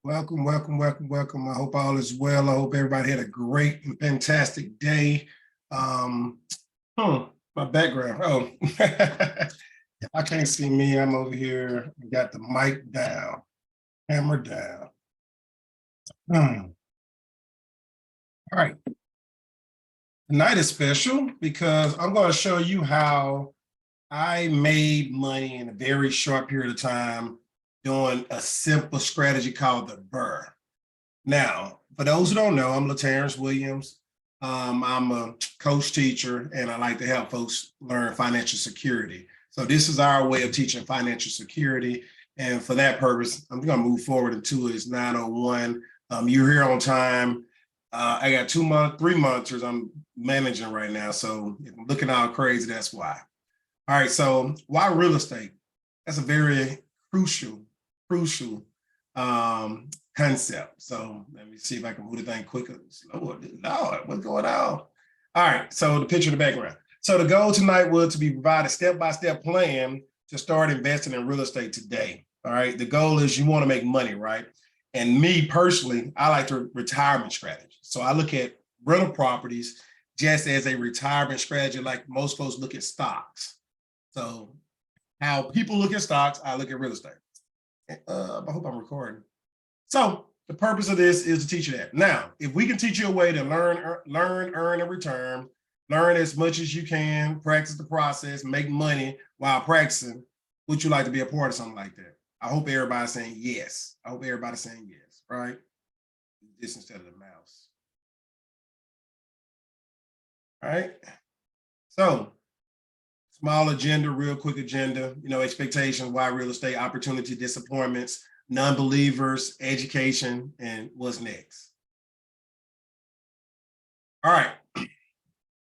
Welcome, welcome, welcome, welcome. I hope all is well. I hope everybody had a great and fantastic day. Um, my background. Oh, I can't see me. I'm over here. I got the mic down, hammer down. All right. Tonight is special because I'm going to show you how I made money in a very short period of time doing a simple strategy called the BRRRR. Now, for those who don't know, I'm LaTerrence Williams. I'm a coach teacher, and I like to help folks learn financial security. So this is our way of teaching financial security. And for that purpose, I'm going to move forward into is 901. You're here on time. I got 3 months I'm managing right now. So if I'm looking all crazy, that's why. All right. So why real estate? That's a very crucial concept. So let me see if I can move the thing quicker. Slower. Lord, what's going on? All right. So the picture in the background. So the goal tonight was to be provide a step-by-step plan to start investing in real estate today. All right. The goal is you want to make money, right? And me personally, I like the retirement strategy. So I look at rental properties just as a retirement strategy, like most folks look at stocks. So how people look at stocks, I look at real estate. I hope I'm recording. So the purpose of this is to teach you that. Now, if we can teach you a way to learn, earn, and return, learn as much as you can, practice the process, make money while practicing, would you like to be a part of something like that? I hope everybody's saying yes. I hope everybody's saying yes, right? This instead of the mouse. All right. So small agenda, real quick agenda, expectations, why real estate, opportunity, disappointments, non-believers, education, and what's next. All right.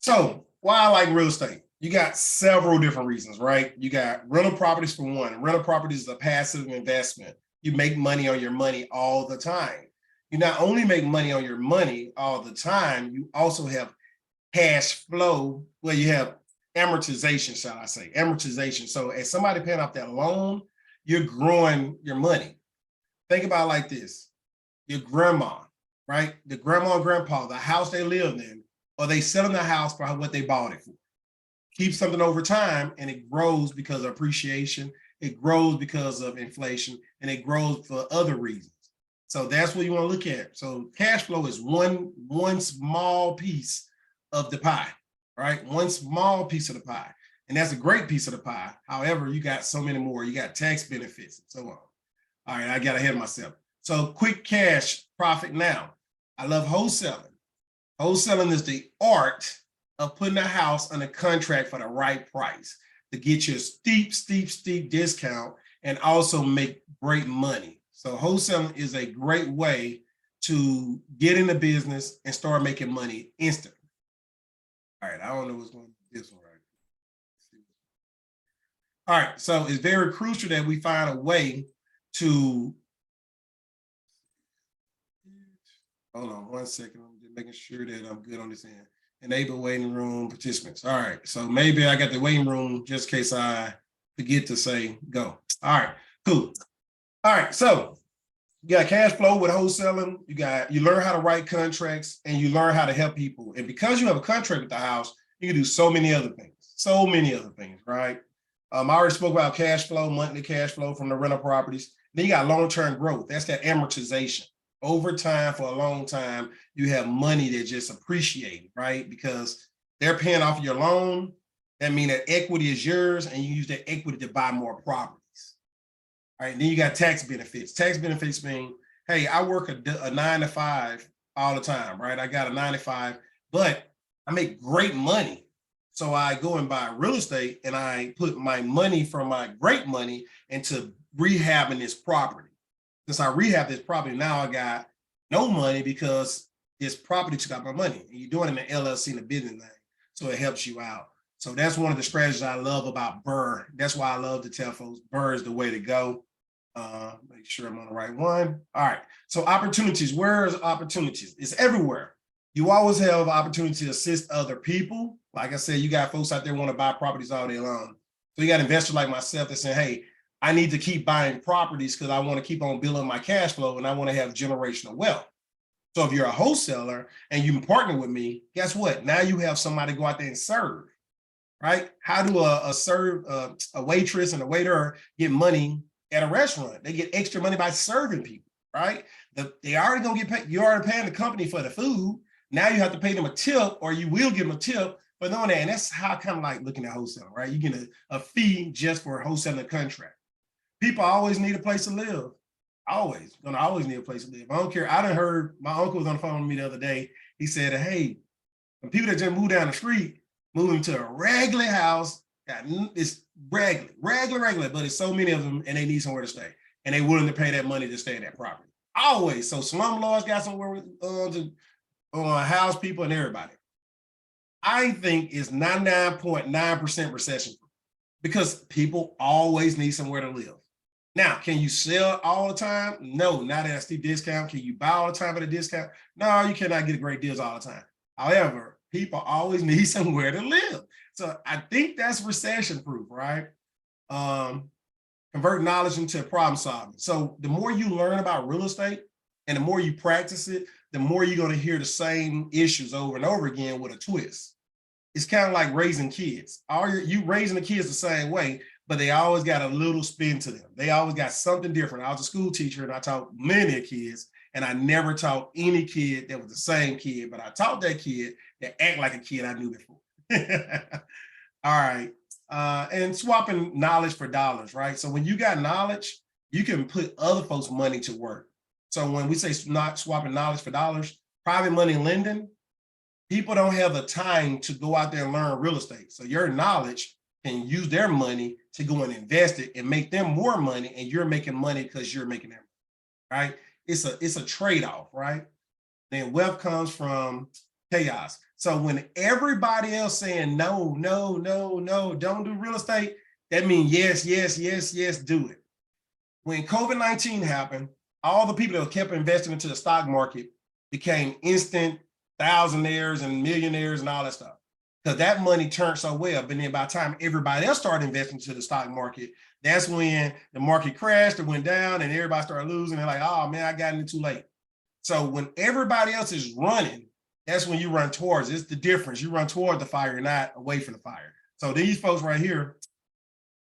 So why I like real estate? You got several different reasons, right? You got rental properties for one. Rental properties is a passive investment. You make money on your money all the time. You not only make money on your money all the time, you also have cash flow where you have amortization, shall I say, amortization. So as somebody paying off that loan, you're growing your money. Think about it like this. Your grandma, right? The grandma and grandpa, the house they lived in, or they selling the house for what they bought it for. Keep something over time and it grows because of appreciation. It grows because of inflation and it grows for other reasons. So that's what you want to look at. So cash flow is one small piece of the pie, right? One small piece of the pie. And that's a great piece of the pie. However, you got so many more. You got tax benefits and so on. All right, I got ahead of myself. So quick cash profit now. I love wholesaling. Wholesaling is the art of putting a house on a contract for the right price to get you a steep discount and also make great money. So wholesaling is a great way to get in the business and start making money instantly. All right, I don't know what's going on with this one right. All right, so it's very crucial that we find a way to, hold on 1 second, I'm just making sure that I'm good on this end. Enable waiting room participants. All right, so maybe I got the waiting room just in case I forget to say go. All right, cool. All right, so you got cash flow with wholesaling, you learn how to write contracts and you learn how to help people. And because you have a contract with the house, you can do so many other things, right? I already spoke about cash flow, monthly cash flow from the rental properties. Then you got long-term growth. That's that amortization. Over time, for a long time, you have money that just appreciates, right? Because they're paying off your loan. That means that equity is yours and you use that equity to buy more properties. All right, then you got tax benefits. Tax benefits mean, hey, I work a 9 to 5 all the time, right? I got a 9 to 5, but I make great money. So I go and buy real estate and I put my money from my great money into rehabbing this property. Since I rehab this property, now I got no money because this property took out my money. And you're doing it in the LLC in the business name. So it helps you out. So that's one of the strategies I love about BRRRR. That's why I love to tell folks BRRRR is the way to go. Make sure I'm on the right one. All right. So opportunities. Where is opportunities? It's everywhere. You always have opportunity to assist other people. Like I said, you got folks out there want to buy properties all day long. So you got investors like myself that say, hey, I need to keep buying properties because I want to keep on building my cash flow and I want to have generational wealth. So if you're a wholesaler and you partner with me, guess what? Now you have somebody go out there and serve, right? How do a waitress and a waiter get money at a restaurant? They get extra money by serving people, right? They already gonna get paid. You're already paying the company for the food. Now you have to pay them a tip, or you will give them a tip for doing that. And that's how I kind of like looking at wholesaling, right? You get a fee just for wholesaling a contract. People always need a place to live. Gonna always need a place to live. I don't care. I done heard my uncle was on the phone with me the other day. He said, hey, when people that just move down the street, moving to a regular house, it's regular, but it's so many of them and they need somewhere to stay. And they willing to pay that money to stay in that property. Always. So slumlords got somewhere to house people and everybody. I think it's 99.9% recession proof because people always need somewhere to live. Now, can you sell all the time? No, not at a steep discount. Can you buy all the time at a discount? No, you cannot get great deals all the time. However, people always need somewhere to live. So I think that's recession proof, right? Convert knowledge into problem solving. So the more you learn about real estate and the more you practice it, the more you're going to hear the same issues over and over again with a twist. It's kind of like raising kids. You raising the kids the same way, but they always got a little spin to them. They always got something different. I was a school teacher and I taught many kids, and I never taught any kid that was the same kid, but I taught that kid that act like a kid I knew before. All right. And swapping knowledge for dollars, right? So when you got knowledge, you can put other folks' money to work. So when we say not swapping knowledge for dollars, private money lending, people don't have the time to go out there and learn real estate. So your knowledge can use their money to go and invest it and make them more money, and you're making money because you're making them, right? It's a trade-off, right? Then wealth comes from chaos. So when everybody else saying no, don't do real estate, that means yes, do it. When COVID-19 happened, all the people that kept investing into the stock market became instant thousandaires and millionaires and all that stuff, because that money turned so well. But then by the time everybody else started investing into the stock market, that's when the market crashed and went down and everybody started losing. They're like, oh man, I got in too late. So when everybody else is running, that's when you run towards it. It's the difference. You run toward the fire, not away from the fire. So these folks right here,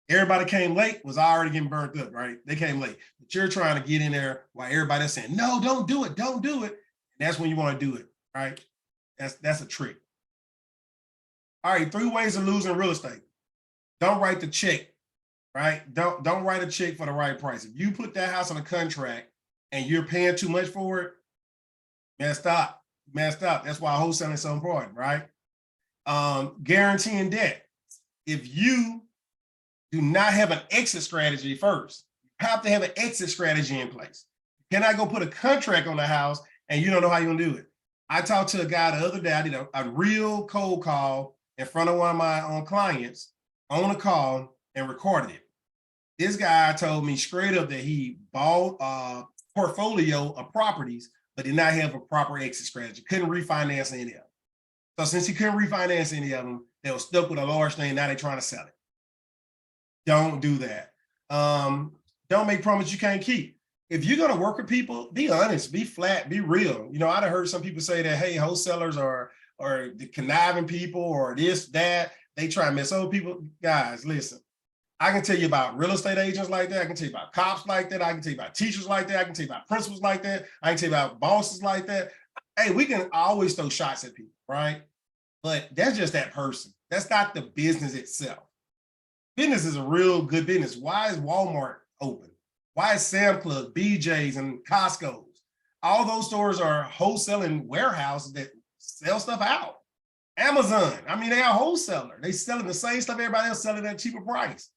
everybody came late, was already getting burnt up, right? They came late. But you're trying to get in there while everybody else saying, no, don't do it. And that's when you want to do it, right? That's a trick. All right, 3 ways of losing real estate. Don't write the check, right? Don't write a check for the right price. If you put that house on a contract and you're paying too much for it, messed up. That's why wholesaling is so important, right? Guaranteeing debt. If you do not have an exit strategy first, you have to have an exit strategy in place. You cannot go put a contract on the house and you don't know how you're gonna do it. I talked to a guy the other day. I did a real cold call in front of one of my own clients on a call and recorded it. This guy told me straight up that he bought a portfolio of properties, but did not have a proper exit strategy. Couldn't refinance any of them. So since he couldn't refinance any of them, they were stuck with a large thing. Now they're trying to sell it. Don't do that. Don't make promises you can't keep. If you're going to work with people, be honest, be flat, be real. You know, I've heard some people say that, hey, wholesalers are the conniving people or this, that. They try and mess over people. Guys, listen, I can tell you about real estate agents like that. I can tell you about cops like that. I can tell you about teachers like that. I can tell you about principals like that. I can tell you about bosses like that. Hey, we can always throw shots at people, right? But that's just that person. That's not the business itself. Business is a real good business. Why is Walmart open? Why is Sam Club, BJ's, and Costco's? All those stores are wholesaling warehouses that sell stuff out. Amazon, I mean, they are wholesaler. They selling the same stuff everybody else selling at a cheaper price.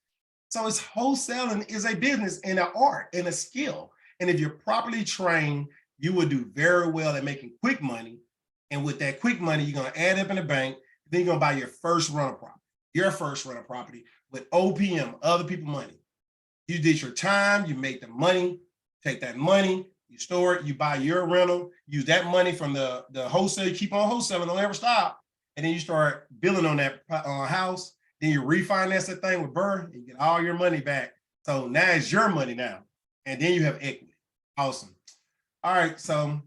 So it's wholesaling is a business and an art and a skill. And if you're properly trained, you will do very well at making quick money. And with that quick money, you're going to add up in the bank. Then you're going to buy your first rental property with OPM, other people's money. You did your time, you make the money, take that money, you store it, you buy your rental, use that money from the wholesale, you keep on wholesaling, don't ever stop. And then you start building on that house. Then you refinance that thing with Burr, and you get all your money back So now it's your money now. And then you have equity. Awesome. All right. So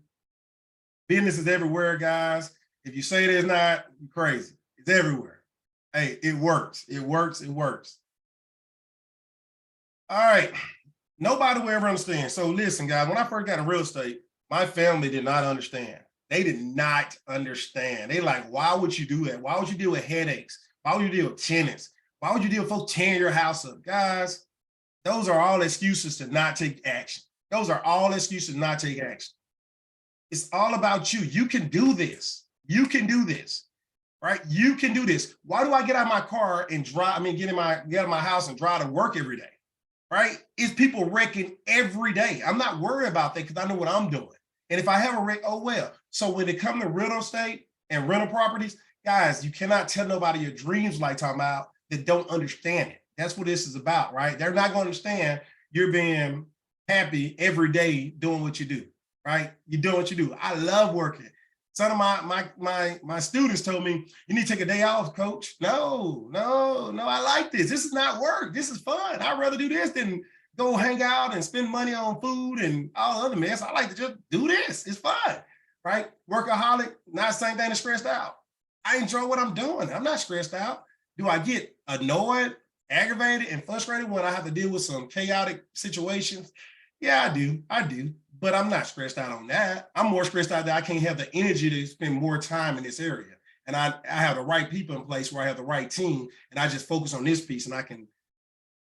business is everywhere, guys. If you say it is not, you're crazy. It's everywhere. Hey, it works. It works. It works. All right. Nobody will ever understand. So listen, guys, when I first got in real estate, my family did not understand. They did not understand. They like, why would you do that? Why would you deal with headaches? Why would you deal with tenants? Why would you deal with folks tearing your house up? Guys, those are all excuses to not take action. Those are all excuses to not take action. It's all about you. You can do this. You can do this, right? You can do this. Why do I get out of my car and drive? I mean, get out of my house and drive to work every day, right? It's people wrecking every day. I'm not worried about that because I know what I'm doing. And if I have a wreck, oh well. So when it comes to real estate and rental properties, guys, you cannot tell nobody your dreams like talking about that don't understand it. That's what this is about, right? They're not going to understand you're being happy every day doing what you do, right? You're doing what you do. I love working. Some of my students told me, you need to take a day off, coach. No, I like this. This is not work. This is fun. I'd rather do this than go hang out and spend money on food and all the other mess. I like to just do this. It's fun, right? Workaholic, not the same thing as stressed out. I enjoy what I'm doing. I'm not stressed out. Do I get annoyed, aggravated, and frustrated when I have to deal with some chaotic situations? Yeah, I do. But I'm not stressed out on that. I'm more stressed out that I can't have the energy to spend more time in this area. And I have the right people in place where I have the right team, and I just focus on this piece and I can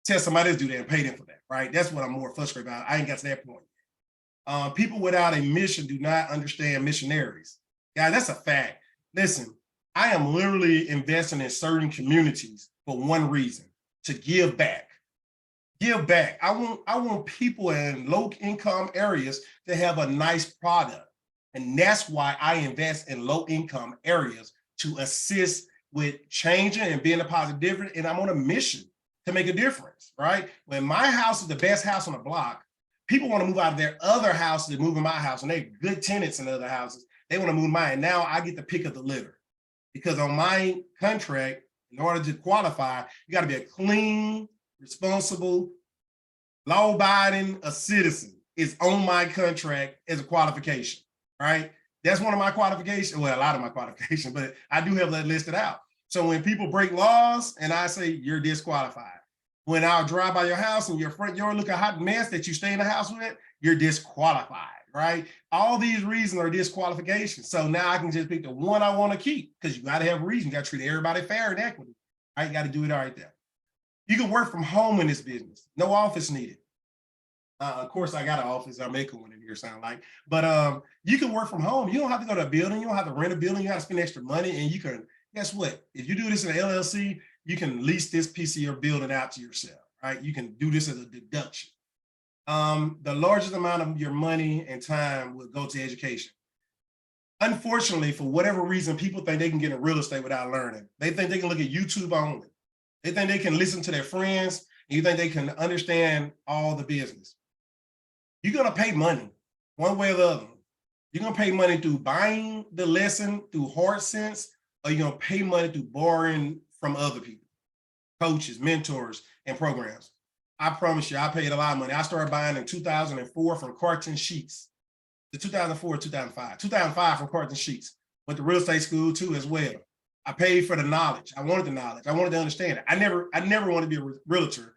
tell somebody else to do that and pay them for that, right? That's what I'm more frustrated about. I ain't got to that point. People without a mission do not understand missionaries. Yeah, that's a fact. Listen, I am literally investing in certain communities for one reason, to give back. Give back. I want people in low income areas to have a nice product. And that's why I invest in low income areas, to assist with changing and being a positive difference. And I'm on a mission to make a difference, right? When my house is the best house on the block, people want to move out of their other houses and move in my house, and they're good tenants in other houses. They want to move mine. Now I get the pick of the litter, because on my contract, in order to qualify, you got to be a clean, responsible, law-abiding a citizen. Is on my contract as a qualification, right? That's one of my qualifications. Well, a lot of my qualifications, but I do have that listed out. So when people break laws and I say you're disqualified, when I'll drive by your house and your front yard look a hot mess that you stay in the house with, you're disqualified, right? All these reasons are disqualifications. So now I can just pick the one I want to keep, because you got to have a reason. You got to treat everybody fair and equity. Right? You got to do it right there. You can work from home in this business. No office needed. Of course, I got an office. I'm making one in here, sound like. But you can work from home. You don't have to go to a building. You don't have to rent a building. You got to spend extra money. And you can, guess what? If you do this in an LLC, you can lease this piece of your building out to yourself, right? You can do this as a deduction. The largest amount of your money and time will go to education. Unfortunately, for whatever reason, people think they can get in real estate without learning. They think they can look at YouTube only. They think they can listen to their friends, and you think they can understand all the business. You're going to pay money one way or the other. You're going to pay money through buying the lesson through hard sense, or you're going to pay money through borrowing from other people, coaches, mentors, and programs. I promise you, I paid a lot of money. I started buying in 2004 from Carton Sheets. The 2004, 2005. 2005 from Carton Sheets. Went to real estate school too as well. I paid for the knowledge. I wanted the knowledge. I wanted to understand it. I never wanted to be a realtor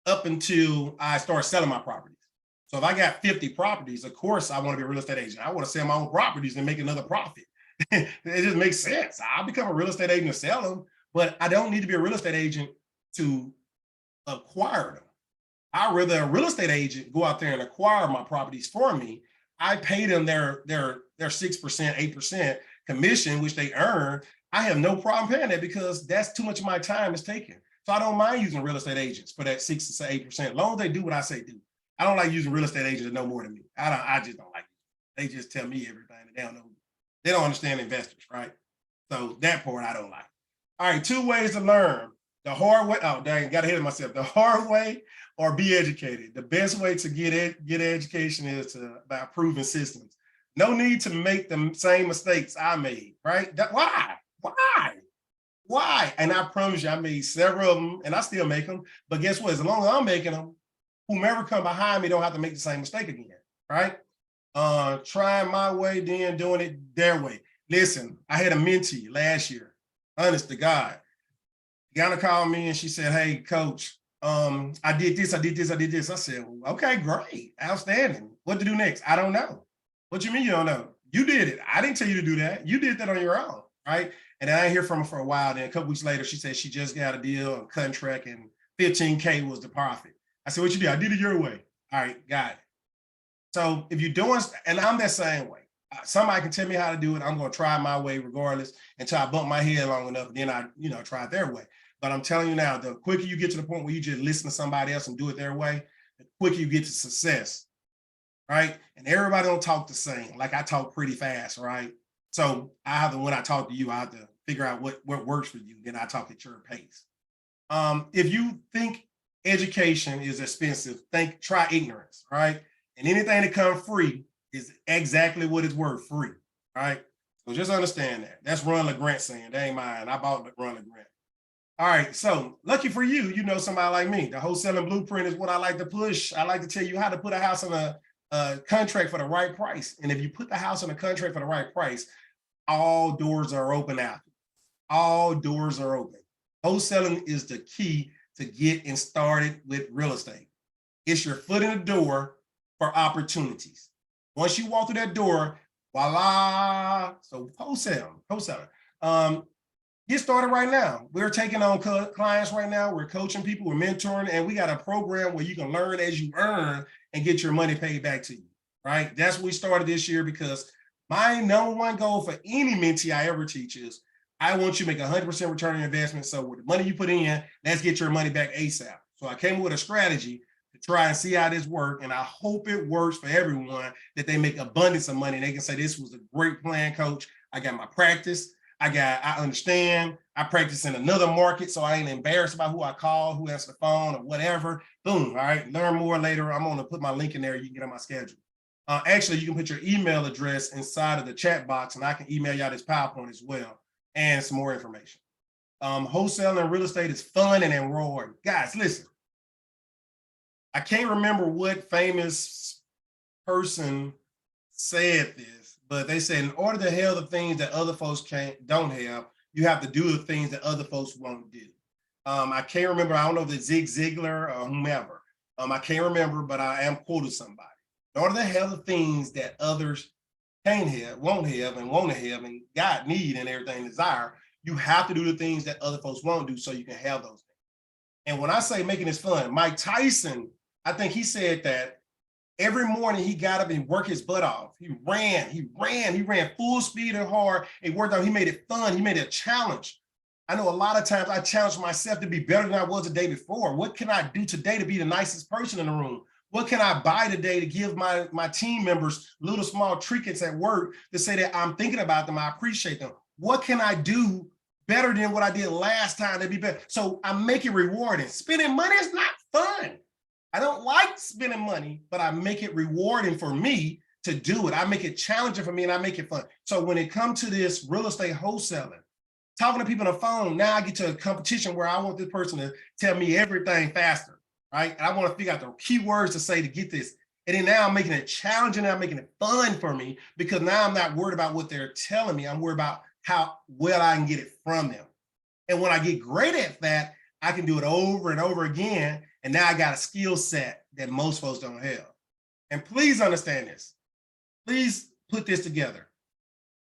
up until I started selling my properties. So if I got 50 properties, of course I want to be a real estate agent. I want to sell my own properties and make another profit. It just makes sense. I'll become a real estate agent to sell them, but I don't need to be a real estate agent to acquire them. I'd rather a real estate agent go out there and acquire my properties for me. I pay them their 6%, 8% commission, which they earn. I have no problem paying that, because that's too much of my time is taken. So I don't mind using real estate agents for that 6 to 8%, as long as they do what I say do. I don't like using real estate agents that know more than me. I just don't like it. They just tell me everything, and they don't know. They don't understand investors, right? So that part I don't like. All right, 2 ways to learn. The hard way. Oh, dang, got to hit myself. The hard way or be educated. The best way to get education is by proven systems. No need to make the same mistakes I made, right? Why? Why? And I promise you, I made several of them and I still make them. But guess what? As long as I'm making them, whomever come behind me don't have to make the same mistake again, right? Trying my way, then doing it their way. Listen, I had a mentee last year, honest to God. Gonna called me and she said, "Hey, coach, I did this, I did this, I did this." I said, well, "Okay, great, outstanding. What to do next?" "I don't know." "What you mean you don't know? You did it. I didn't tell you to do that. You did that on your own, right?" And I didn't hear from her for a while. Then a couple weeks later, she said she just got a deal, a contract, and 15K was the profit. I said, "What you did?" "I did it your way." "All right, got it." So if you're doing, and I'm that same way. Somebody can tell me how to do it. I'm going to try my way regardless until I bump my head long enough. And then I, try it their way. But I'm telling you now, the quicker you get to the point where you just listen to somebody else and do it their way, the quicker you get to success, right? And everybody don't talk the same. Like I talk pretty fast, right? So I have to, when I talk to you, I have to figure out what works for you. Then I talk at your pace. If you think education is expensive, try ignorance, right? And anything that comes free is exactly what it's worth, free, right? So just understand that. That's Ron LeGrant saying, that ain't mine. I bought Ron LeGrant. All right, so lucky for you, you know somebody like me. The wholesaling blueprint is what I like to push. I like to tell you how to put a house on a contract for the right price. And if you put the house on a contract for the right price, all doors are open after. All doors are open. Wholesaling is the key to getting started with real estate. It's your foot in the door for opportunities. Once you walk through that door, voila. So wholesaling. Get started right now. We're taking on clients right now. We're coaching people, we're mentoring, and we got a program where you can learn as you earn and get your money paid back to you, right? That's what we started this year because my number one goal for any mentee I ever teach is I want you to make 100% return on investment. So with the money you put in, let's get your money back ASAP. So I came up with a strategy to try and see how this works. And I hope it works for everyone, that they make abundance of money. And they can say, this was a great plan, coach. I got my practice. I understand. I practice in another market, so I ain't embarrassed about who I call, who answers the phone or whatever. Boom. All right. Learn more later. I'm going to put my link in there. You can get on my schedule. Actually, you can put your email address inside of the chat box, and I can email y'all this PowerPoint as well and some more information. Wholesaling and real estate is fun and rewarding. Guys, listen. I can't remember what famous person said this, but they said in order to have the things that other folks don't have, you have to do the things that other folks won't do. I can't remember. I don't know if it's Zig Ziglar or whomever. I can't remember, but I am quoting somebody. In order to have the things that others can't have, won't have, and want to have, and God need and everything desire, you have to do the things that other folks won't do so you can have those things. And when I say making this fun, Mike Tyson, I think he said that every morning he got up and worked his butt off. He ran full speed and hard. He worked out, he made it fun. He made it a challenge. I know a lot of times I challenge myself to be better than I was the day before. What can I do today to be the nicest person in the room? What can I buy today to give my team members little small trinkets at work to say that I'm thinking about them, I appreciate them? What can I do better than what I did last time to be better? So I make it rewarding. Spending money is not fun. I don't like spending money, but I make it rewarding for me to do it. I make it challenging for me and I make it fun. So when it comes to this real estate wholesaling, talking to people on the phone, now I get to a competition where I want this person to tell me everything faster, right? And I want to figure out the keywords to say to get this. And then now I'm making it challenging, and I'm making it fun for me because now I'm not worried about what they're telling me. I'm worried about how well I can get it from them. And when I get great at that, I can do it over and over again. And now I got a skill set that most folks don't have. And please understand this. Please put this together.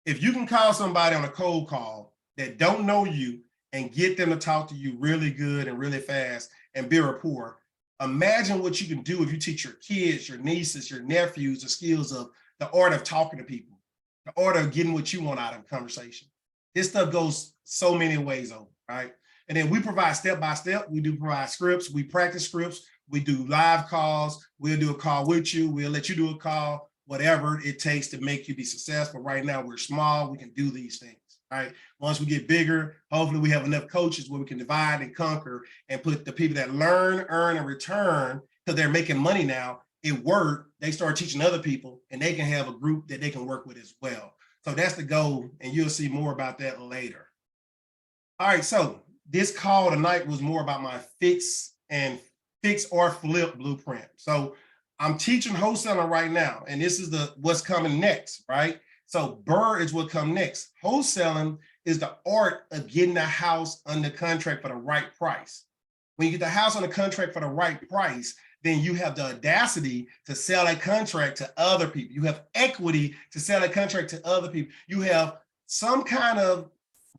If you can call somebody on a cold call that don't know you and get them to talk to you really good and really fast and build rapport, imagine what you can do if you teach your kids, your nieces, your nephews the skills of the art of talking to people, the art of getting what you want out of a conversation. This stuff goes so many ways over, right? And then we provide step-by-step. We do provide scripts. We practice scripts. We do live calls. We'll do a call with you. We'll let you do a call, whatever it takes to make you be successful. Right now, we're small. We can do these things, right? Once we get bigger, hopefully we have enough coaches where we can divide and conquer and put the people that learn, earn, and return, because they're making money now, it worked. They start teaching other people, and they can have a group that they can work with as well. So that's the goal, and you'll see more about that later. All right, so this call tonight was more about my fix or flip blueprint. So I'm teaching wholesaling right now, and this is what's coming next, right? So BRRRR is what comes next. Wholesaling is the art of getting the house under contract for the right price. When you get the house on the contract for the right price, then you have the audacity to sell that contract to other people. You have equity to sell that contract to other people. You have some kind of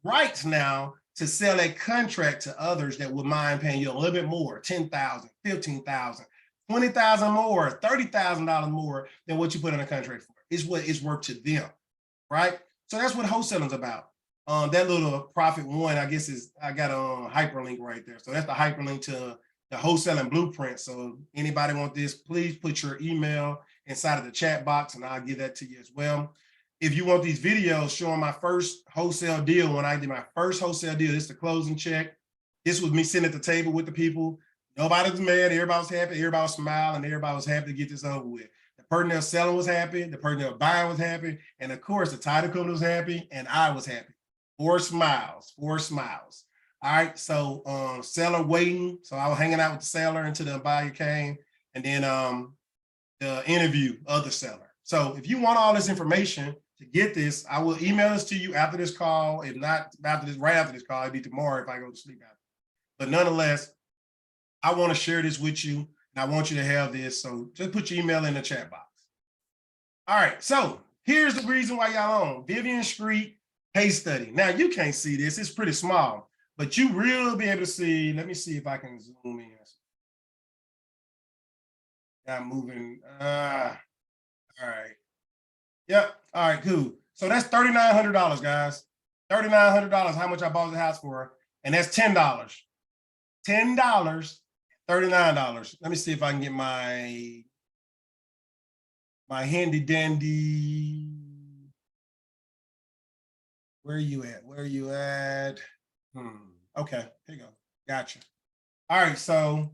rights now to sell a contract to others that would mind paying you a little bit more, $10,000, $15,000, $20,000 more, $30,000 more than what you put in a contract for. It's what it's worth to them, right? So that's what wholesaling is about. That little profit one, I guess I got a hyperlink right there. So that's the hyperlink to the wholesaling blueprint. So anybody want this, please put your email inside of the chat box and I'll give that to you as well. If you want these videos showing my first wholesale deal, when I did my first wholesale deal, this is the closing check. This was me sitting at the table with the people. Nobody was mad. Everybody was happy. Everybody was smiling. Everybody was happy to get this over with. The person that was selling was happy. The person that was buying was happy. And of course, the title company was happy and I was happy. 4 smiles, 4 smiles. All right, so seller waiting. So I was hanging out with the seller until the buyer came, and then the interview of the seller. So if you want all this information to get this, I will email this to you after this call. If not after this, right after this call, it'll be tomorrow if I go to sleep after. But nonetheless, I want to share this with you, and I want you to have this. So just put your email in the chat box. All right, so here's the reason why y'all on Vivian Street case study. Now you can't see this, it's pretty small, but you will be able to see. Let me see if I can zoom in. I'm moving. All right. Yep. All right, cool. So that's $3,900, guys. $3,900, how much I bought the house for, and that's $10. $10, $39. Let me see if I can get my handy dandy. Where are you at? Where are you at? Okay, here you go. Gotcha. All right, so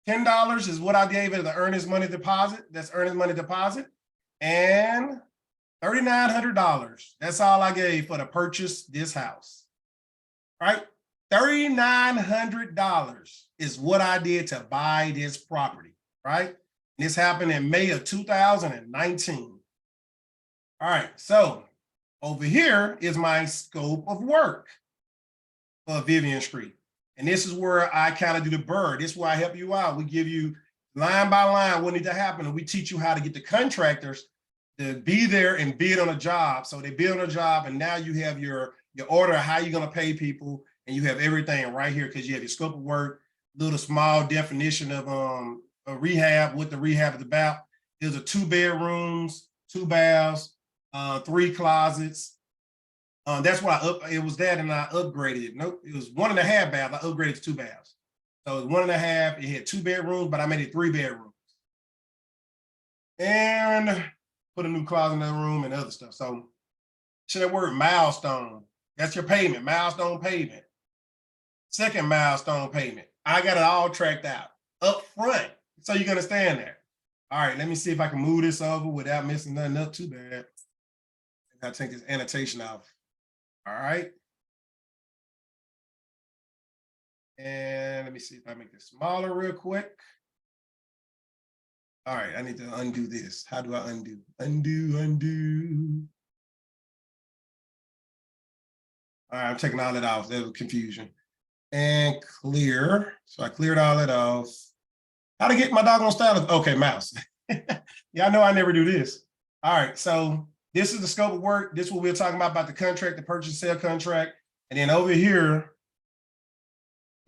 $10 is what I gave it the earnest money deposit. That's earnest money deposit. And $3,900. That's all I gave for to purchase this house. Right? $3,900 is what I did to buy this property. Right? And this happened in May of 2019. All right, so over here is my scope of work for Vivian Street. And this is where I kind of do the BRRRR. This is where I help you out. We give you line by line what needs to happen. And we teach you how to get the contractors to be there and bid on a job. So they bid on a job and now you have your order of how you're going to pay people. And you have everything right here because you have your scope of work, little small definition of a rehab, what the rehab is about. There's 2 bedrooms, 2 baths, 3 closets. That's why it was that, and I upgraded it. Nope, it was 1.5 baths. I upgraded to 2 baths. So it was 1.5. It had 2 bedrooms, but I made it 3 bedrooms. And put a new closet in the room and other stuff. So should that word milestone? That's your payment, milestone payment. Second milestone payment. I got it all tracked out up front, so you can understand that. All right, let me see if I can move this over without missing nothing up too bad. I'll take this annotation off. All right. And let me see if I make this smaller real quick. All right, I need to undo this. How do I undo? Undo. All right, I'm taking all that off. There was confusion. And clear. So I cleared all that off. How to get my doggone stylus? Okay, mouse. Yeah, I know I never do this. All right, so this is the scope of work. This is what we're talking about the contract, the purchase sale contract. And then over here,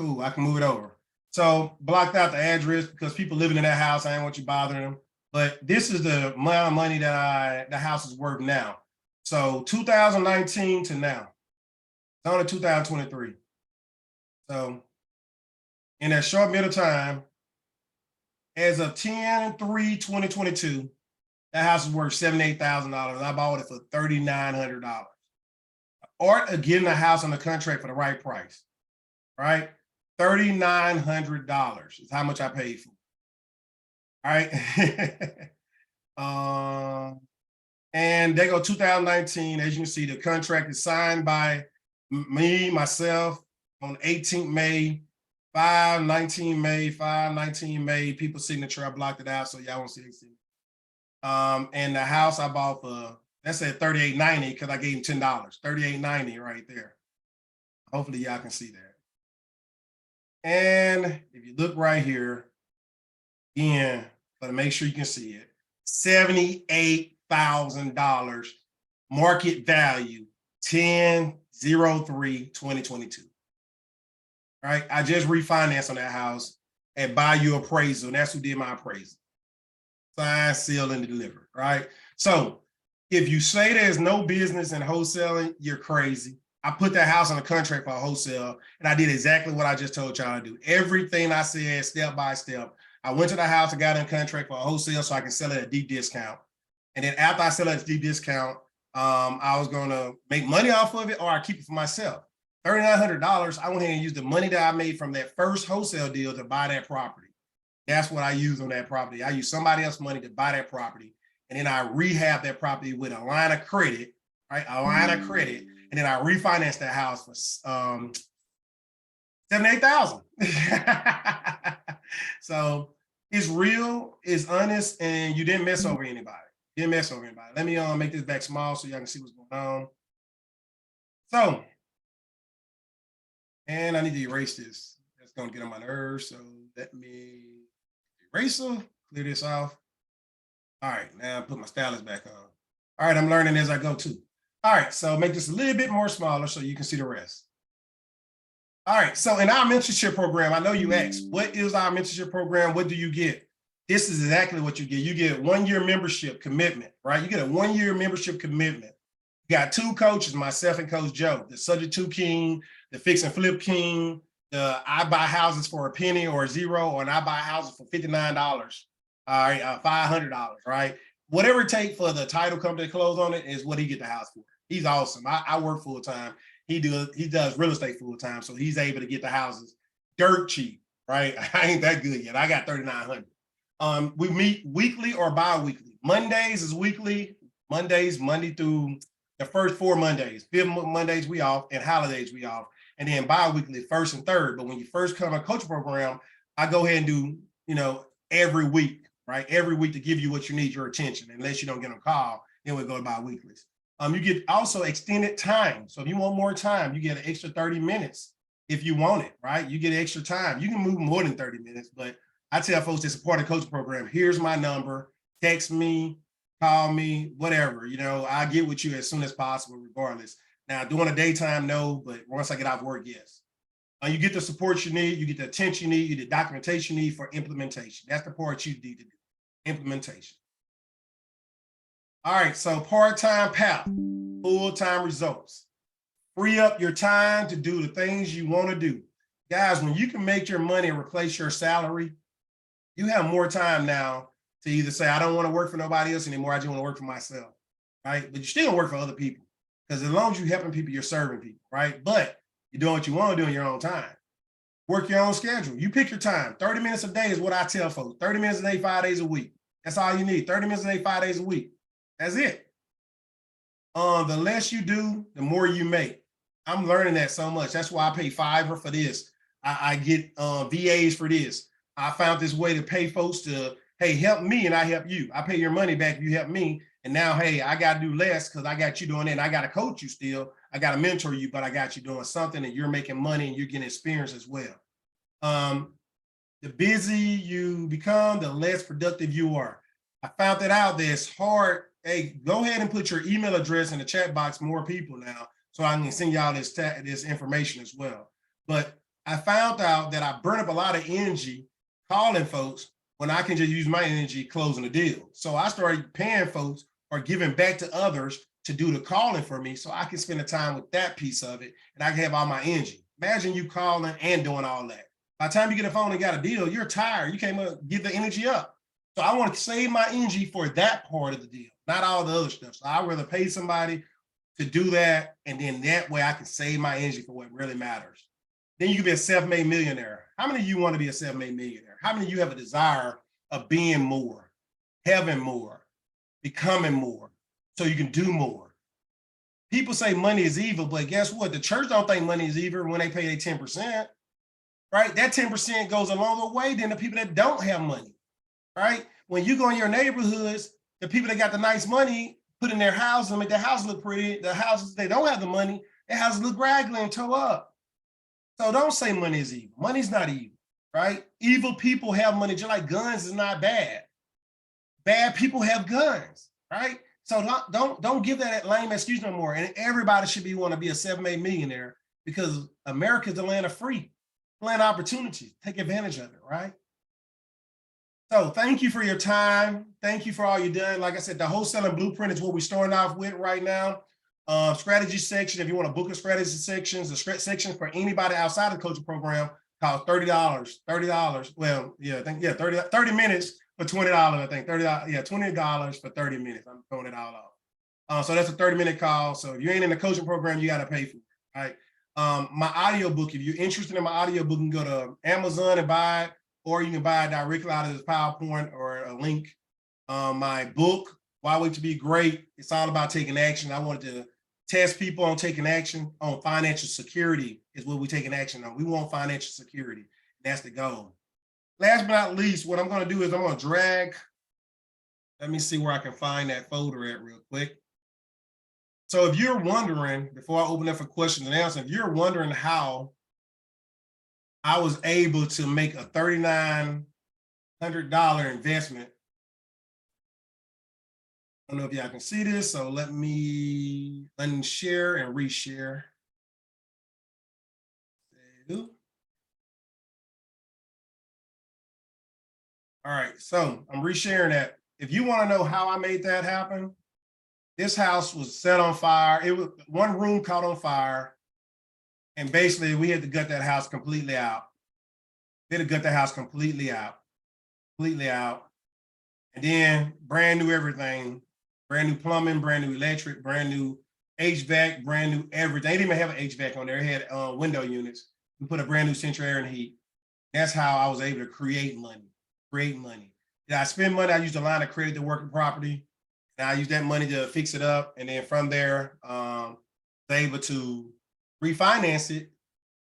ooh, I can move it over. So blocked out the address because people living in that house, I didn't want you bothering them. But this is the amount of money that the house is worth now. So 2019 to now. It's only 2023. So in that short bit of time, as of 10/3/2022, that house is worth $78,000. I bought it for $3,900. Art of getting a house on the contract for the right price, right? $3,900 is how much I paid for. All right. And they go 2019. As you can see, the contract is signed by Me, myself, on 18th May, 5/19 May, 5/19 May, people's signature, I blocked it out so y'all won't see it. And the house I bought for, that said $38.90 because I gave him $10. $38.90 right there. Hopefully y'all can see that. And if you look right here, again, but make sure you can see it, $78,000 market value, 10/03/2022. Right? I just refinanced on that house at Bayou Appraisal. And that's who did my appraisal. Signed, sealed, and delivered. Right? So if you say there's no business in wholesaling, you're crazy. I put that house on a contract for a wholesale, and I did exactly what I just told y'all to do. Everything I said, step by step. I went to the house and got in contract for a wholesale so I can sell it at a deep discount. And then after I sell it at a deep discount, I was going to make money off of it, or I keep it for myself. $3,900, I went ahead and used the money that I made from that first wholesale deal to buy that property. That's what I used on that property. I used somebody else's money to buy that property. And then I rehabbed that property with a line of credit, right? A line of credit. And then I refinanced that house for $78,000. So it's real, it's honest, and you didn't mess over anybody. You didn't mess over anybody. Let me make this back small so y'all can see what's going on. So, and I need to erase this. That's gonna get on my nerves. So let me erase them, clear this off. All right, now I put my stylus back on. All right, I'm learning as I go too. All right, so make this a little bit more smaller so you can see the rest. All right, so in our mentorship program, I know you asked, what is our mentorship program? What do you get? This is exactly what you get. You get a 1-year membership commitment, right? You get a 1-year membership commitment. You got 2 coaches, myself and Coach Joe, the Subject to King, the Fix and Flip King, the I buy houses for a penny or $0, or I buy houses for $59, all right, $500, right? Whatever it takes for the title company to close on it is what he get the house for. He's awesome. I work full time. He does real estate full time, so he's able to get the houses dirt cheap, right? I ain't that good yet. I got 3,900. We meet weekly or bi-weekly. Mondays is weekly. Mondays, Monday through the first 4 Mondays. 5 Mondays we off, and holidays we off. And then bi-weekly, first and third. But when you first come to a coaching program, I go ahead and do, every week, right? Every week to give you what you need, your attention. Unless you don't get on call, then we go to bi-weeklies. You get also extended time. So if you want more time, you get an extra 30 minutes if you want it, right? You get extra time. You can move more than 30 minutes, but I tell folks that's a part of the coaching program, here's my number, text me, call me, whatever, I'll get with you as soon as possible, regardless. Now, during the daytime, no, but once I get off work, yes. You get the support you need, you get the attention you need, you get the documentation you need for implementation. That's the part you need to do, implementation. All right, so part-time path, full-time results. Free up your time to do the things you want to do. Guys, when you can make your money and replace your salary, you have more time now to either say, I don't want to work for nobody else anymore, I just want to work for myself, right? But you still work for other people, because as long as you're helping people, you're serving people, right? But you're doing what you want to do in your own time. Work your own schedule. You pick your time. 30 minutes a day is what I tell folks. 30 minutes a day, 5 days a week. That's all you need. 30 minutes a day, 5 days a week. That's it. The less you do, the more you make. I'm learning that so much. That's why I pay Fiverr for this. I get VAs for this. I found this way to pay folks to, hey, help me and I help you. I pay your money back if you help me. And now, hey, I got to do less because I got you doing it. And I got to coach you still. I got to mentor you, but I got you doing something and you're making money and you're getting experience as well. The busier you become, the less productive you are. I found that out. That's hard. Hey, go ahead and put your email address in the chat box, more people now, so I can send y'all this information as well. But I found out that I burn up a lot of energy calling folks when I can just use my energy closing the deal. So I started paying folks or giving back to others to do the calling for me so I can spend the time with that piece of it and I can have all my energy. Imagine you calling and doing all that. By the time you get a phone and got a deal, you're tired. You can't get the energy up. So I want to save my energy for that part of the deal, not all the other stuff. So I'd rather pay somebody to do that, and then that way I can save my energy for what really matters. Then you can be a self-made millionaire. How many of you want to be a self-made millionaire? How many of you have a desire of being more, having more, becoming more, so you can do more? People say money is evil, but guess what? The church don't think money is evil when they pay their 10%, right? That 10% goes a longer way than the people that don't have money, right? When you go in your neighborhoods, the people that got the nice money put in their houses and make their house look pretty. The houses they don't have the money, their houses look raggedy and toe up. So don't say money is evil. Money's not evil, right? Evil people have money, just like guns is not bad. Bad people have guns, right? So don't give that lame excuse no more. And everybody should want to be a self-made millionaire because America is the land of free, land of opportunity. Take advantage of it, right? So thank you for your time. Thank you for all you've done. Like I said, the wholesaling blueprint is what we're starting off with right now. Strategy section, if you want to book a strategy sections, the section for anybody outside of the coaching program costs $30. Well, yeah, I think, yeah, 30 minutes for $20, I think. $30, yeah, $20 for 30 minutes. I'm throwing it all off. So that's a 30-minute call. So if you ain't in the coaching program, you got to pay for it, right? My audiobook, if you're interested in my audiobook, you can go to Amazon and buy it, or you can buy it directly out of this PowerPoint or a link. My book, Why Wait to Be Great, it's all about taking action. I wanted to test people on taking action on financial security is what we're taking action on. We want financial security. That's the goal. Last but not least, what I'm going to do is I'm going to drag. Let me see where I can find that folder at real quick. So if you're wondering, before I open up for questions and answers, if you're wondering how I was able to make a $3,900 investment, I don't know if y'all can see this, so let me unshare and reshare. All right, so I'm resharing that. If you want to know how I made that happen, this house was set on fire. It was one room caught on fire, and basically we had to gut that house completely out. We had to gut the house completely out, and then brand new everything. Brand new plumbing, brand new electric, brand new HVAC, brand new everything. They didn't even have an HVAC on there. They had window units. We put a brand new central air and heat. That's how I was able to create money. Did I spend money? I used a line of credit to work in property. And I used that money to fix it up. And then from there, I was able to refinance it,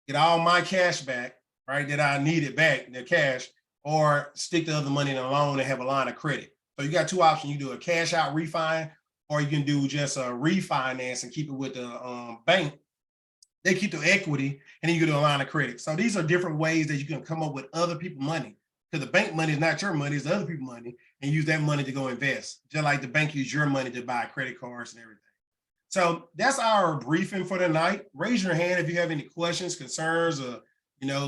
get all my cash back, right, that I needed back, the cash, or stick the other money in a loan and have a line of credit. So you got two options. You do a cash out refi, or you can do just a refinance and keep it with the bank. They keep the equity, and then you can do a line of credit. So these are different ways that you can come up with other people's money, because the bank money is not your money, it's the other people's money, and use that money to go invest, just like the bank use your money to buy credit cards and everything. So that's our briefing for tonight. Raise your hand if you have any questions, concerns, or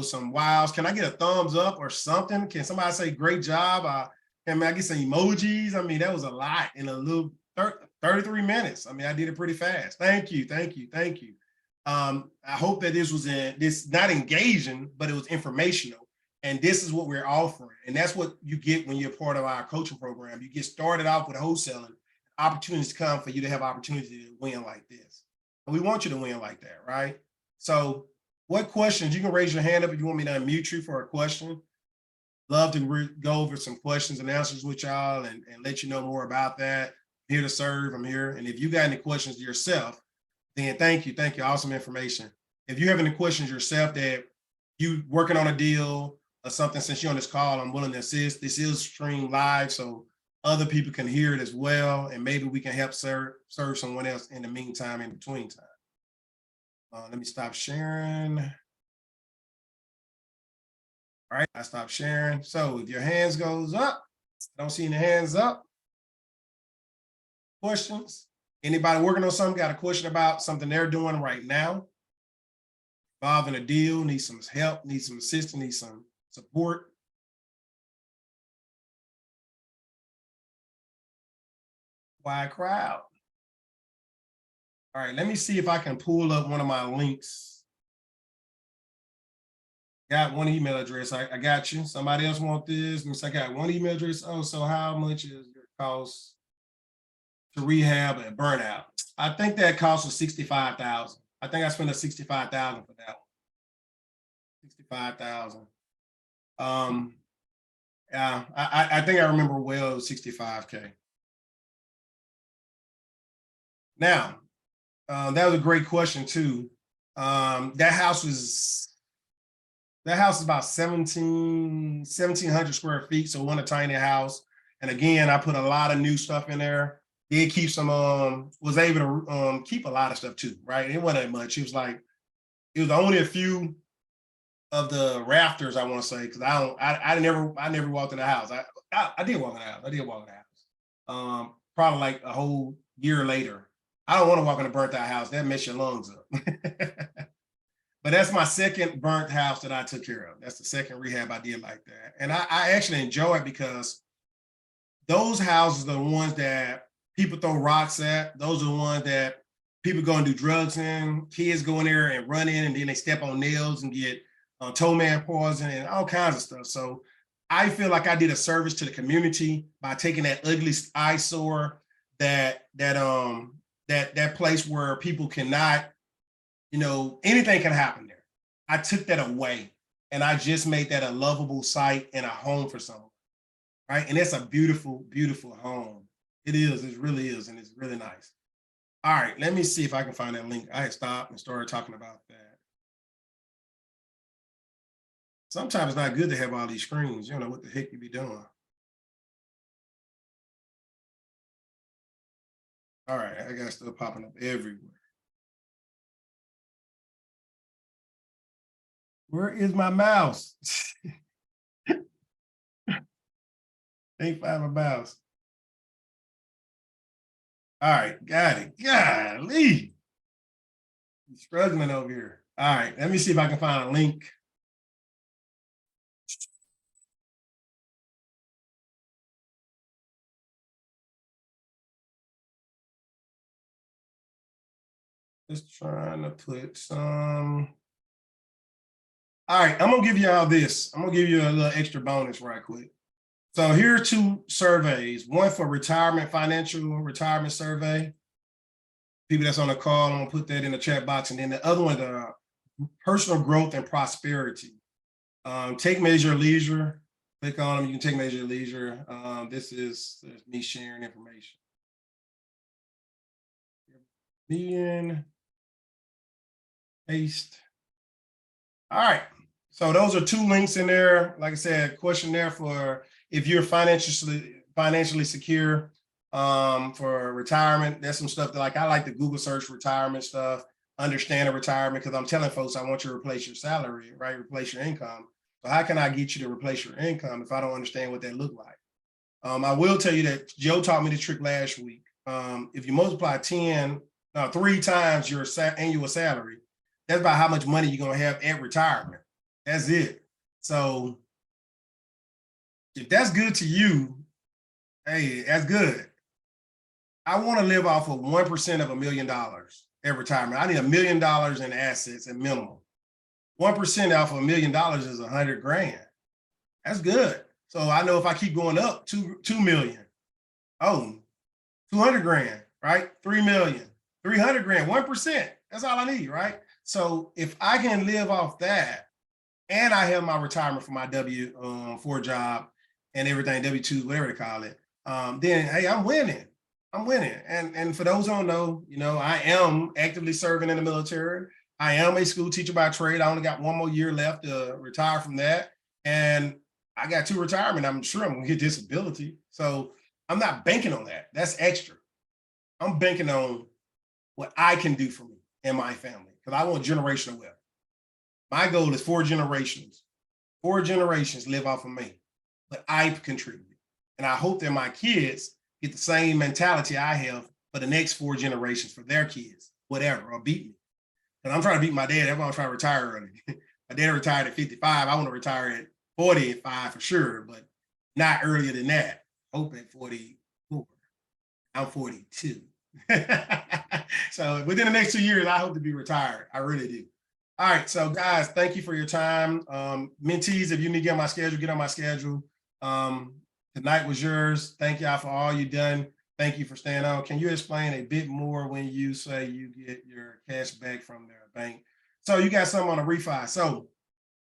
some wows. Can I get a thumbs up or something? Can somebody say great job? Can I get some emojis? I mean, that was a lot in a little 33 minutes. I mean, I did it pretty fast. Thank you. I hope that this was not engaging, but it was informational. And this is what we're offering. And that's what you get when you're part of our coaching program. You get started off with wholesaling. Opportunities come for you to have opportunity to win like this. And we want you to win like that, right? So what questions? You can raise your hand up if you want me to unmute you for a question. Love to go over some questions and answers with y'all and let you know more about that. I'm here to serve. I'm here. And if you got any questions yourself, then thank you. Awesome information. If you have any questions yourself that you working on a deal or something, since you're on this call, I'm willing to assist. This is streamed live, so other people can hear it as well, and maybe we can help serve someone else in the meantime, in between time. Let me stop sharing. All right, I stopped sharing. So if your hands goes up, I don't see any hands up. Questions? Anybody working on something, got a question about something they're doing right now? Involving a deal, need some help, need some assistance, need some support? Wide crowd. All right, let me see if I can pull up one of my links. Got one email address. I got you. Somebody else want this? I got one email address. Oh, so how much is your cost to rehab and burnout? I think that cost was $65,000. I think I spent a $65,000 for that one. $65,000. Yeah, I think I remember well, it was $65K. Now, That was a great question too. That house is about 1,700 square feet. So one a tiny house. And again, I put a lot of new stuff in there. Did keep some, was able to keep a lot of stuff too, right? It wasn't that much. It was only a few of the rafters, I want to say, because I never walked in the house. I did walk in the house. I did walk in the house. Probably like a whole year later. I don't want to walk in a burnt out house. That mess your lungs up. But that's my second burnt house that I took care of. That's the second rehab I did like that. And I actually enjoy it because those houses are the ones that people throw rocks at. Those are the ones that people go and do drugs in. Kids go in there and run in, and then they step on nails and get toe man poison and all kinds of stuff. So I feel like I did a service to the community by taking that ugly eyesore, that place where people cannot, anything can happen there. I took that away, and I just made that a lovable site and a home for someone, right? And it's a beautiful, beautiful home. It is. It really is, and it's really nice. All right, let me see if I can find that link. I had stopped and started talking about that. Sometimes it's not good to have all these screens. You don't know what the heck you be doing. All right, I got stuff popping up everywhere. Where is my mouse? Can't find my mouse. All right, got it. Golly. I'm struggling over here. All right, let me see if I can find a link. Just trying to put some. All right, I'm gonna give you all this. I'm gonna give you a little extra bonus right quick. So here are two surveys, one for financial retirement survey. People that's on the call, I'm gonna put that in the chat box. And then the other one, the personal growth and prosperity. Take measure leisure. Click on them. You can take measure leisure. This is me sharing information. Vivian, paste. All right. So those are two links in there. Like I said, questionnaire for if you're financially secure for retirement. There's some stuff that I like to Google search retirement stuff, understand a retirement, because I'm telling folks I want you to replace your salary, right? Replace your income. So how can I get you to replace your income if I don't understand what that look like? I will tell you that Joe taught me the trick last week. If you multiply 3 times your annual salary, that's about how much money you're gonna have at retirement. That's it. So if that's good to you, hey, that's good. I want to live off of 1% of $1 million at retirement. I need $1 million in assets at minimum. 1% off of $1 million is 100 grand. That's good. So I know if I keep going up, 2 million. Oh, 200 grand, right? 3 million, 300 grand, 1%. That's all I need, right? So if I can live off that, and I have my retirement for my W-4 job and everything, W-2, whatever they call it, then hey, I'm winning. I'm winning. And for those who don't know, I am actively serving in the military. I am a school teacher by trade. I only got 1 more year left to retire from that. And I got 2 retirement. I'm sure I'm gonna get disability. So I'm not banking on that. That's extra. I'm banking on what I can do for me and my family, because I want generational wealth. My goal is 4 generations. 4 generations live off of me, but I've contributed. And I hope that my kids get the same mentality I have for the next 4 generations for their kids, whatever, or beat me. And I'm trying to beat my dad. Everyone's trying to retire early. My dad retired at 55. I want to retire at 45 for sure, but not earlier than that. Hope at 44. I'm 42. So within the next 2 years, I hope to be retired. I really do. All right, so guys, thank you for your time. Mentees, if you need to get on my schedule, get on my schedule. Tonight was yours. Thank y'all for all you've done. Thank you for staying on. Can you explain a bit more when you say you get your cash back from their bank? So you got something on a refi. So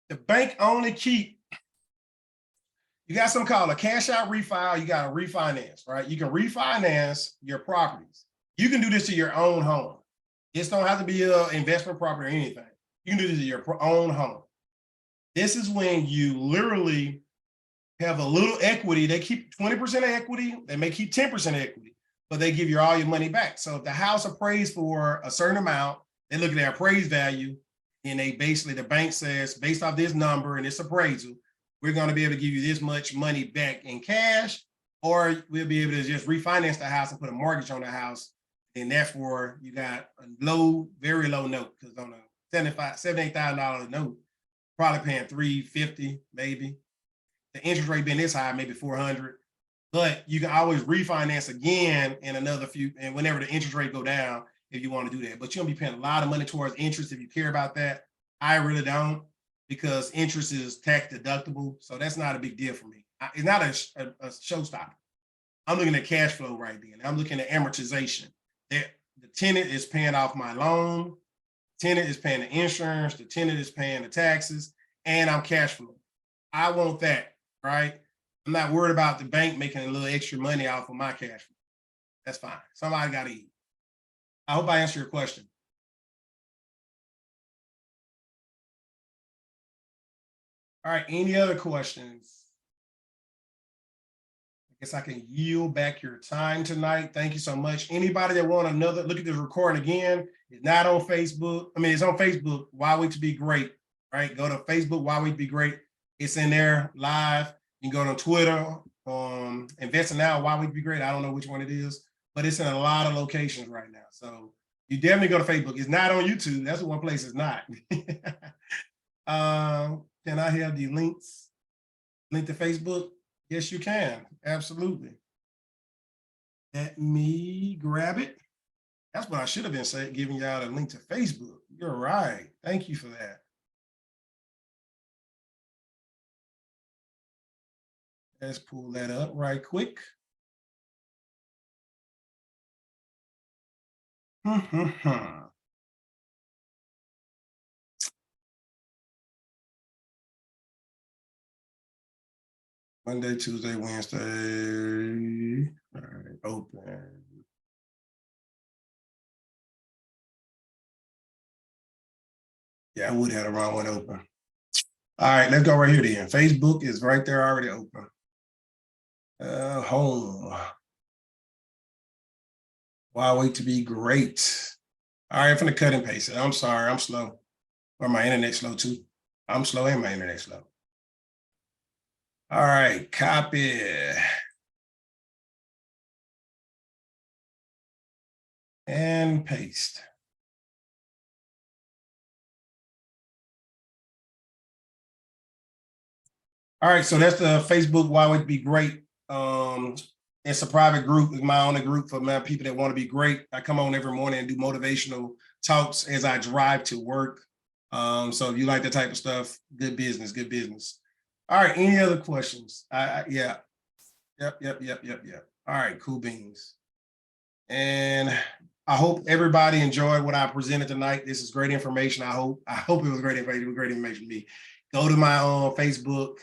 the bank only keep, you got something called a cash out refi, you got to refinance, right? You can refinance your properties. You can do this to your own home. This don't have to be an investment property or anything. You can do this in your own home. This is when you literally have a little equity. They keep 20% of equity. They may keep 10% of equity, but they give you all your money back. So if the house appraised for a certain amount, they look at their appraised value, and they basically, the bank says, based off this number and this appraisal, we're going to be able to give you this much money back in cash, or we'll be able to just refinance the house and put a mortgage on the house. And therefore, you got a low, very low note, because on a $78,000 note, probably paying $350 maybe. The interest rate being this high, maybe $400. But you can always refinance again in another few, and whenever the interest rate go down, if you want to do that. But you're gonna be paying a lot of money towards interest if you care about that. I really don't, because interest is tax deductible, so that's not a big deal for me. It's not a showstopper. I'm looking at cash flow right then. I'm looking at amortization. The tenant is paying off my loan. The tenant is paying the insurance. The tenant is paying the taxes, and I'm cash flow. I want that, right? I'm not worried about the bank making a little extra money off of my cash flow. That's fine. Somebody got to eat. I hope I answered your question. All right, any other questions? I guess I can yield back your time tonight. Thank you so much. Anybody that want another look at this recording again, it's not on Facebook. I mean, it's on Facebook. Why Wait to Be Great, right? Go to Facebook, Why Wait to Be Great. It's in there live. You can go to Twitter, Investing Now, Why Wait to Be Great. I don't know which one it is, but it's in a lot of locations right now. So you definitely go to Facebook. It's not on YouTube. That's the one place it's not. Can I have the links? Link to Facebook? Yes, you can. Absolutely. Let me grab it. That's what I should have been saying, giving y'all a link to Facebook. You're right. Thank you for that. Let's pull that up right quick. Monday, Tuesday, Wednesday. All right, open. Yeah, I would have the wrong one open. All right, let's go right here then. Facebook is right there already open. Home. Why Wait to Be Great. All right, I'm gonna cut and paste it. I'm sorry, I'm slow. Or my internet slow too. I'm slow and my internet slow. All right, copy. And paste. All right, so that's the Facebook Why Wait to Be Great. It's a private group. It's my only group for my people that want to be great. I come on every morning and do motivational talks as I drive to work. So if you like that type of stuff, good business, good business. All right, any other questions? Yeah. Yep. All right, cool beans. And I hope everybody enjoyed what I presented tonight. This is great information. I hope it was great information. It was great information to me. Go to my Facebook,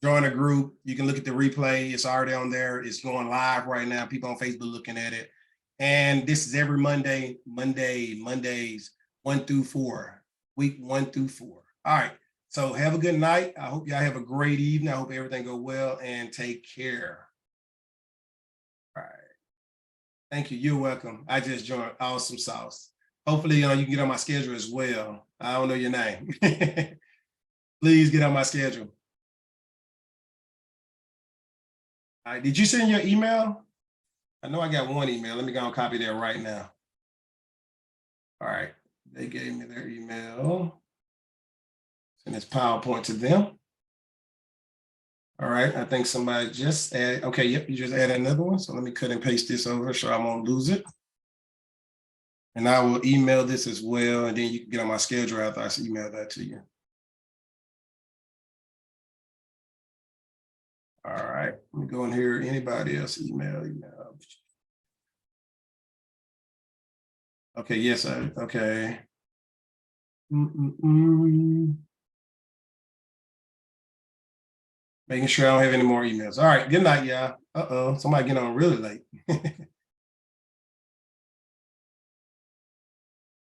join a group. You can look at the replay. It's already on there. It's going live right now. People on Facebook looking at it. And this is every Mondays, 1 through 4, week 1 through 4. All right. So have a good night. I hope y'all have a great evening. I hope everything go well, and take care. All right. Thank you. You're welcome. I just joined. Awesome sauce. Hopefully, you can get on my schedule as well. I don't know your name. Please get on my schedule. All right. Did you send your email? I know I got one email. Let me go and copy that right now. All right. They gave me their email. Send this PowerPoint to them. All right. I think somebody just added. Okay. Yep. You just added another one. So let me cut and paste this over so I won't lose it. And I will email this as well. And then you can get on my schedule after I email that to you. All right. Let me go in here. Anybody else email? Okay. Yes. Okay. Making sure I don't have any more emails. All right. Good night, y'all. Uh-oh. Somebody get on really late.